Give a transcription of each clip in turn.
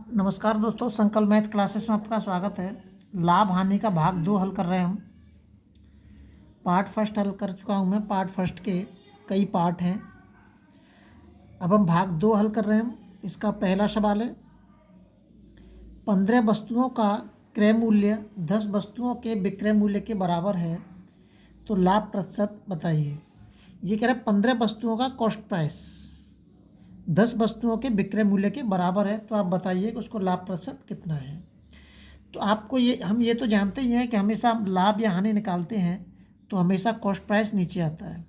नमस्कार दोस्तों, संकल्प मैथ क्लासेस में आपका स्वागत है। लाभ हानि का भाग 2 हल कर रहे हैं हम। पार्ट फर्स्ट हल कर चुका हूँ मैं। पार्ट फर्स्ट के कई पार्ट हैं। अब हम भाग 2 हल कर रहे हैं। इसका पहला सवाल है, 15 वस्तुओं का क्रय मूल्य 10 वस्तुओं के विक्रय मूल्य के बराबर है, तो लाभ प्रतिशत बताइए। ये कह रहा है 15 वस्तुओं का कॉस्ट प्राइस 10 वस्तुओं के विक्रय मूल्य के बराबर है, तो आप बताइए कि उसको लाभ प्रतिशत कितना है। तो आपको हम ये तो जानते ही हैं कि हमेशा लाभ या हानि निकालते हैं तो हमेशा कॉस्ट प्राइस नीचे आता है।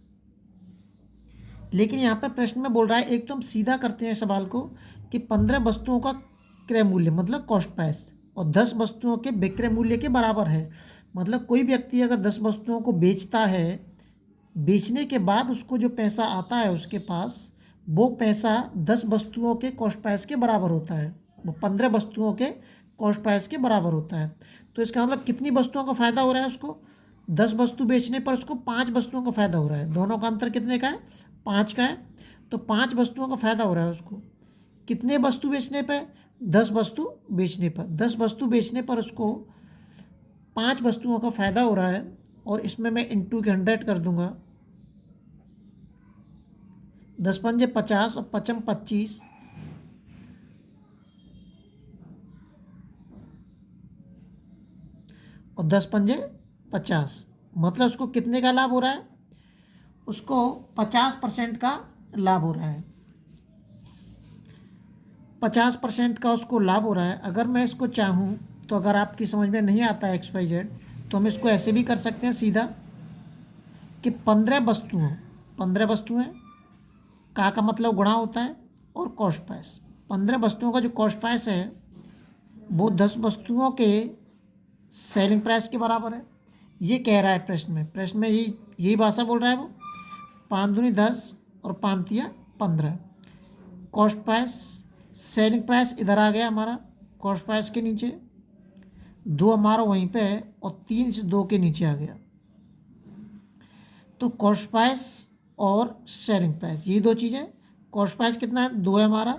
लेकिन यहाँ पे प्रश्न में बोल रहा है, एक तो हम सीधा करते हैं सवाल को कि 15 वस्तुओं का क्रय मूल्य मतलब कॉस्ट प्राइस और 10 वस्तुओं के विक्रय मूल्य के बराबर है। मतलब कोई व्यक्ति अगर 10 वस्तुओं को बेचता है, बेचने के बाद उसको जो पैसा आता है उसके पास, वो पैसा 10 वस्तुओं के कॉस्ट प्राइस के बराबर होता है। वो 15 वस्तुओं के कॉस्ट प्राइस के बराबर होता है। तो इसका मतलब कितनी वस्तुओं का फ़ायदा हो रहा है उसको? 10 वस्तु बेचने पर उसको 5 वस्तुओं का फ़ायदा हो रहा है। दोनों का अंतर कितने का है? 5 का है। तो 5 वस्तुओं का फ़ायदा हो रहा है उसको। कितने वस्तु बेचने पर? 10 वस्तु बेचने पर। 10 वस्तु बेचने पर उसको 5 वस्तुओं का फ़ायदा हो रहा है। और इसमें मैं इंटू के 100 कर दूंगा। 10 पंजे 50 और 55 25, और 10 पंजे 50, मतलब उसको कितने का लाभ हो रहा है? उसको 50% का लाभ हो रहा है। 50% का उसको लाभ हो रहा है। अगर मैं इसको चाहूँ तो, अगर आपकी समझ में नहीं आता है XYZ, तो हम इसको ऐसे भी कर सकते हैं सीधा कि 15 वस्तुएं का मतलब गुणा होता है और कॉस्ट प्राइस। 15 वस्तुओं का जो कॉस्ट प्राइस है वो 10 वस्तुओं के सेलिंग प्राइस के बराबर है। ये कह रहा है प्रश्न में यही भाषा बोल रहा है वो। 5 दूनी 10 और 5 तिया 15। कॉस्ट प्राइस, सेलिंग प्राइस इधर आ गया हमारा कॉस्ट प्राइस के नीचे, 2 हमारा वहीं पे है और 3 से 2 के नीचे आ गया। तो कॉस्ट प्राइस और सेलिंग प्राइस, ये दो चीज़ें। कॉस्ट प्राइस कितना है? 2 है हमारा,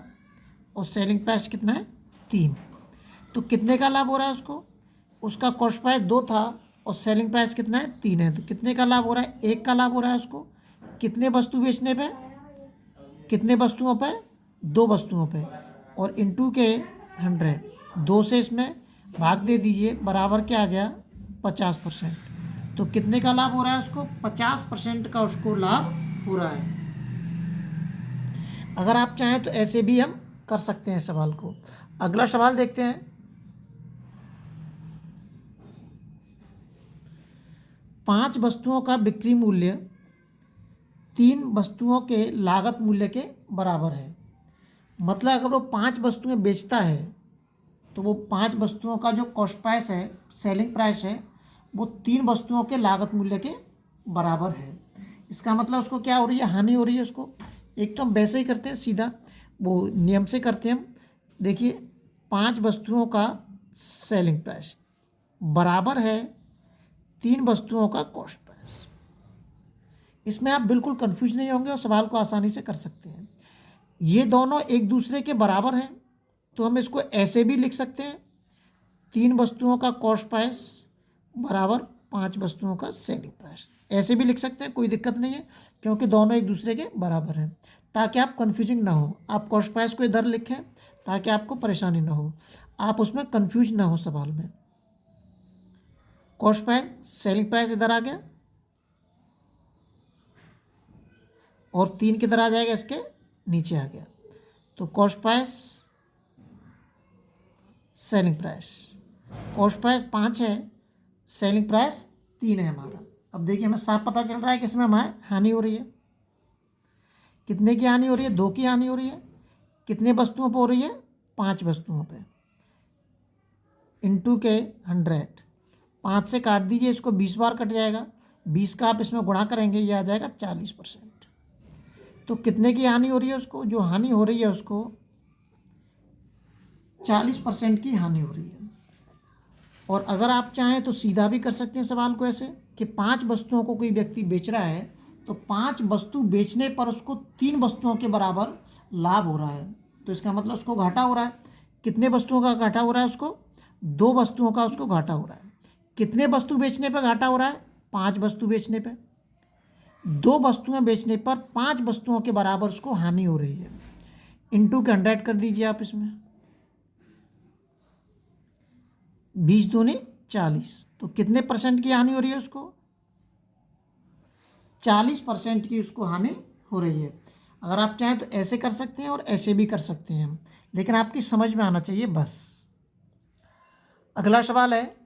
और सेलिंग प्राइस कितना है? 3। तो कितने का लाभ हो रहा है उसको? उसका कॉस्ट प्राइस 2 था और सेलिंग प्राइस कितना है? 3 है। तो कितने का लाभ हो रहा है? 1 का लाभ हो रहा है उसको। कितने वस्तु बेचने पे? कितने वस्तुओं पे? 2 वस्तुओं पे। और इंटू के 100, 2 से इसमें भाग दे दीजिए, बराबर क्या आ गया? 50%। तो कितने का लाभ हो रहा है उसको? 50% का उसको लाभ हो रहा है। अगर आप चाहें तो ऐसे भी हम कर सकते हैं सवाल को। अगला सवाल देखते हैं। 5 वस्तुओं का बिक्री मूल्य 3 वस्तुओं के लागत मूल्य के बराबर है। मतलब अगर वो 5 वस्तुएं बेचता है तो वो 5 वस्तुओं का जो कॉस्ट प्राइस है, सेलिंग प्राइस है, वो 3 वस्तुओं के लागत मूल्य के बराबर है। इसका मतलब उसको क्या हो रही है? हानि हो रही है उसको। एक तो हम वैसे ही करते हैं सीधा, वो नियम से करते हैं हम। देखिए, 5 वस्तुओं का सेलिंग प्राइस बराबर है 3 वस्तुओं का कॉस्ट प्राइस। इसमें आप बिल्कुल कंफ्यूज नहीं होंगे और सवाल को आसानी से कर सकते हैं। ये दोनों एक दूसरे के बराबर हैं, तो हम इसको ऐसे भी लिख सकते हैं, 3 वस्तुओं का कॉस्ट प्राइस बराबर 5 वस्तुओं का सेलिंग प्राइस। ऐसे भी लिख सकते हैं, कोई दिक्कत नहीं है, क्योंकि दोनों एक दूसरे के बराबर हैं। ताकि आप कन्फ्यूजिंग ना हो, आप कॉस्ट प्राइस को इधर लिखें ताकि आपको परेशानी ना हो, आप उसमें कन्फ्यूज ना हो सवाल में। कॉस्ट प्राइस, सेलिंग प्राइस इधर आ गया और 3 किधर आ जाएगा? इसके नीचे आ गया। तो cost price, selling price. Cost price 5 है, सेलिंग प्राइस 3 है हमारा। अब देखिए, हमें साफ पता चल रहा है कि इसमें हमारी हानि हो रही है। कितने की हानि हो रही है? 2 की हानि हो रही है। कितने वस्तुओं पर हो रही है? 5 वस्तुओं पे। इंटू के 100, 5 से काट दीजिए, इसको 20 बार कट जाएगा। 20 का आप इसमें गुणा करेंगे, ये आ जाएगा 40%। तो कितने की हानि हो रही है उसको? जो हानि हो रही है उसको 40% की हानि हो रही है। और अगर आप चाहें तो सीधा भी कर सकते हैं सवाल को ऐसे कि 5 वस्तुओं को कोई व्यक्ति बेच रहा है, तो 5 वस्तु बेचने पर उसको 3 वस्तुओं के बराबर लाभ हो रहा है। तो इसका मतलब उसको घाटा हो रहा है, कितने वस्तुओं का घाटा हो रहा है उसको? 2 वस्तुओं का उसको घाटा हो रहा है। कितने वस्तु बेचने पर घाटा हो रहा है? 5 वस्तु बेचने पर। 2 वस्तुएं बेचने पर 5 वस्तुओं के बराबर उसको हानि हो रही है। इंटू के 100 कर दीजिए आप इसमें, 20 दूनी 40, तो कितने परसेंट की हानि हो रही है उसको? 40% की उसको हानि हो रही है। अगर आप चाहें तो ऐसे कर सकते हैं और ऐसे भी कर सकते हैं, लेकिन आपकी समझ में आना चाहिए बस। अगला सवाल है,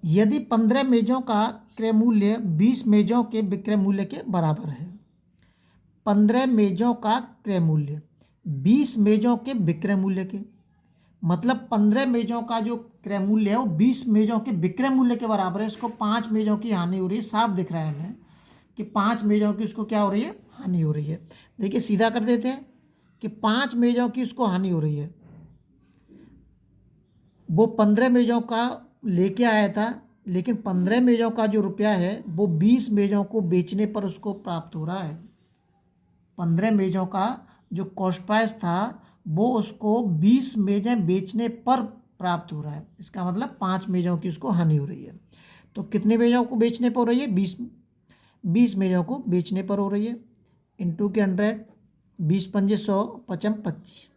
यदि 15 मेजों का क्रय मूल्य 20 मेजों के विक्रय मूल्य के बराबर है। 15 मेजों का क्रय मूल्य 20 मेजों के विक्रय मूल्य के, मतलब 15 मेजों का जो क्रय मूल्य है वो 20 मेजों के विक्रय मूल्य के बराबर है। इसको 5 मेजों की हानि हो रही है। साफ दिख रहा है हमें कि 5 मेजों की उसको क्या हो रही है? हानि हो रही है। देखिए सीधा कर देते हैं कि 5 मेजों की उसको हानि हो रही है। वो 15 मेजों का लेके आया था, लेकिन 15 मेजों का जो रुपया है वो 20 मेजों को बेचने पर उसको प्राप्त हो रहा है। 15 मेजों का जो कॉस्ट प्राइस था वो उसको 20 मेजें बेचने पर प्राप्त हो रहा है। इसका मतलब 5 मेजों की उसको हानि हो रही है। तो कितने मेजों को बेचने पर हो रही है? 20 मेजों को बेचने पर हो रही है। इंटू के 100, 20 पंजे 100, 55 25।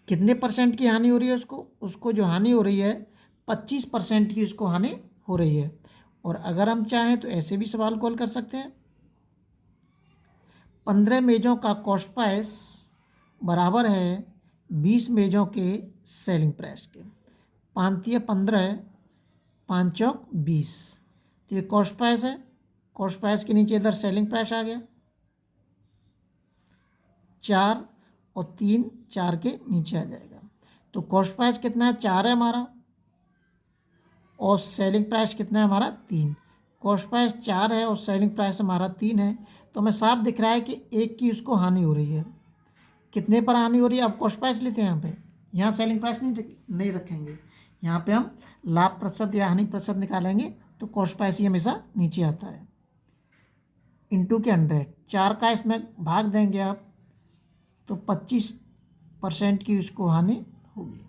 कितने परसेंट की हानि हो रही है उसको? उसको जो हानि हो रही है 25% की उसको हानि हो रही है। और अगर हम चाहें तो ऐसे भी सवाल कॉल कर सकते हैं, 15 मेजों का कॉस्ट प्राइस बराबर है 20 मेजों के सेलिंग प्राइस के। 5 15, 5 चौक 20, तो ये कॉस्ट प्राइस है। कॉस्ट प्राइस के नीचे इधर सेलिंग प्राइस आ गया, 4 और 3 4 के नीचे आ जाएगा। तो कॉस्ट प्राइस कितना है? 4 है हमारा, और सेलिंग प्राइस कितना है हमारा? 3। कॉस्ट प्राइस 4 है और सेलिंग प्राइस हमारा 3 है, तो हमें साफ दिख रहा है कि एक की उसको हानि हो रही है। कितने पर हानि हो रही है? अब कॉस्ट प्राइस लेते हैं यहाँ पे, यहाँ सेलिंग प्राइस नहीं रखेंगे, यहाँ पे हम लाभ प्रतिशत या हानि प्रतिशत निकालेंगे, तो कॉस्ट प्राइस ही हमेशा नीचे आता है। इंटू के 100, 4 का इसमें भाग देंगे आप तो 25% की उसको हानि होगी।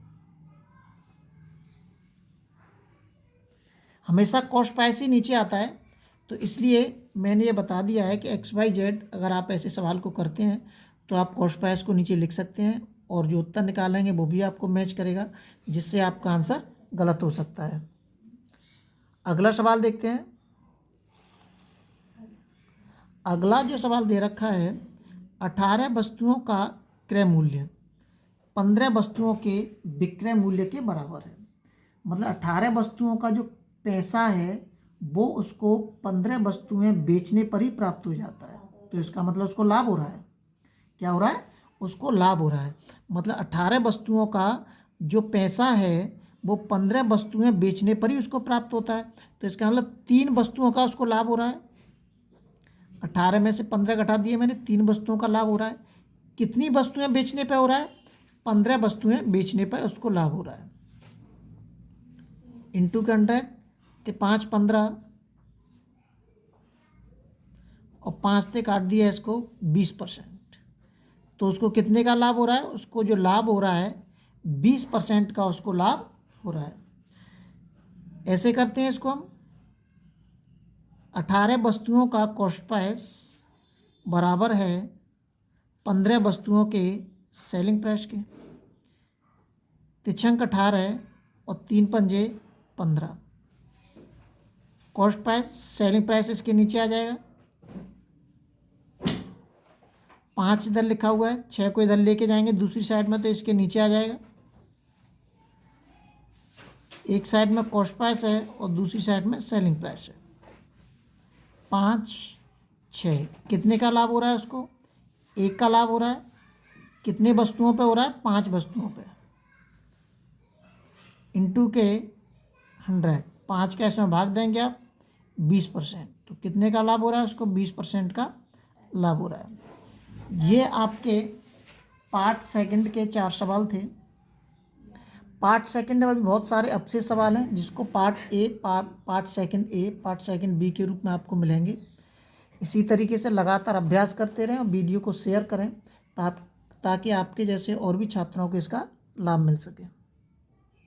हमेशा कॉस्ट प्राइस ही नीचे आता है, तो इसलिए मैंने ये बता दिया है कि XYZ अगर आप ऐसे सवाल को करते हैं तो आप कॉस्ट प्राइस को नीचे लिख सकते हैं, और जो उत्तर निकालेंगे वो भी आपको मैच करेगा, जिससे आपका आंसर गलत हो सकता है। अगला सवाल देखते हैं। अगला जो सवाल दे रखा है, 18 वस्तुओं का क्रय मूल्य 15 वस्तुओं के विक्रय मूल्य के बराबर है। मतलब 18 वस्तुओं का जो पैसा है वो उसको 15 वस्तुएं बेचने पर ही प्राप्त हो जाता है। तो इसका मतलब उसको लाभ हो रहा है। क्या हो रहा है? उसको लाभ हो रहा है। मतलब 18 वस्तुओं का जो पैसा है वो 15 वस्तुएं बेचने पर ही उसको प्राप्त होता है। तो इसका मतलब 3 वस्तुओं का उसको लाभ हो रहा है। 18 में से 15 घटा दिए मैंने, 3 वस्तुओं का लाभ हो रहा है। कितनी वस्तुएं बेचने पर हो रहा है? 15 वस्तुएं बेचने पर उसको लाभ हो रहा है। इंटू के 100, तो 5 15 और 5 से काट दिया इसको 20%, तो उसको कितने का लाभ हो रहा है? उसको जो लाभ हो रहा है 20% का उसको लाभ हो रहा है। ऐसे करते हैं इसको हम, 18 वस्तुओं का कॉस्ट प्राइस बराबर है 15 वस्तुओं के सेलिंग प्राइस के। तिछंक 18 और 3 पंजे 15। कॉस्ट प्राइस सेलिंग प्राइस इसके नीचे आ जाएगा। 5 इधर लिखा हुआ है, 6 को इधर लेके जाएंगे दूसरी साइड में, तो इसके नीचे आ जाएगा। एक साइड में कॉस्ट प्राइस है और दूसरी साइड में सेलिंग प्राइस है। 5 6, कितने का लाभ हो रहा है उसको? 1 का लाभ हो रहा है। कितने वस्तुओं पे हो रहा है? 5 वस्तुओं पे। इंटू के 100, 5 का इसमें भाग देंगे आप 20%, तो कितने का लाभ हो रहा है उसको? 20% का लाभ हो रहा है। ये आपके पार्ट सेकंड के 4 सवाल थे। पार्ट सेकंड में अभी बहुत सारे अवशेष सवाल हैं जिसको part A, part second A, part second B के रूप में आपको मिलेंगे। इसी तरीके से लगातार अभ्यास करते रहें और वीडियो को शेयर करें ताकि आपके जैसे और भी छात्रों को इसका लाभ मिल सके।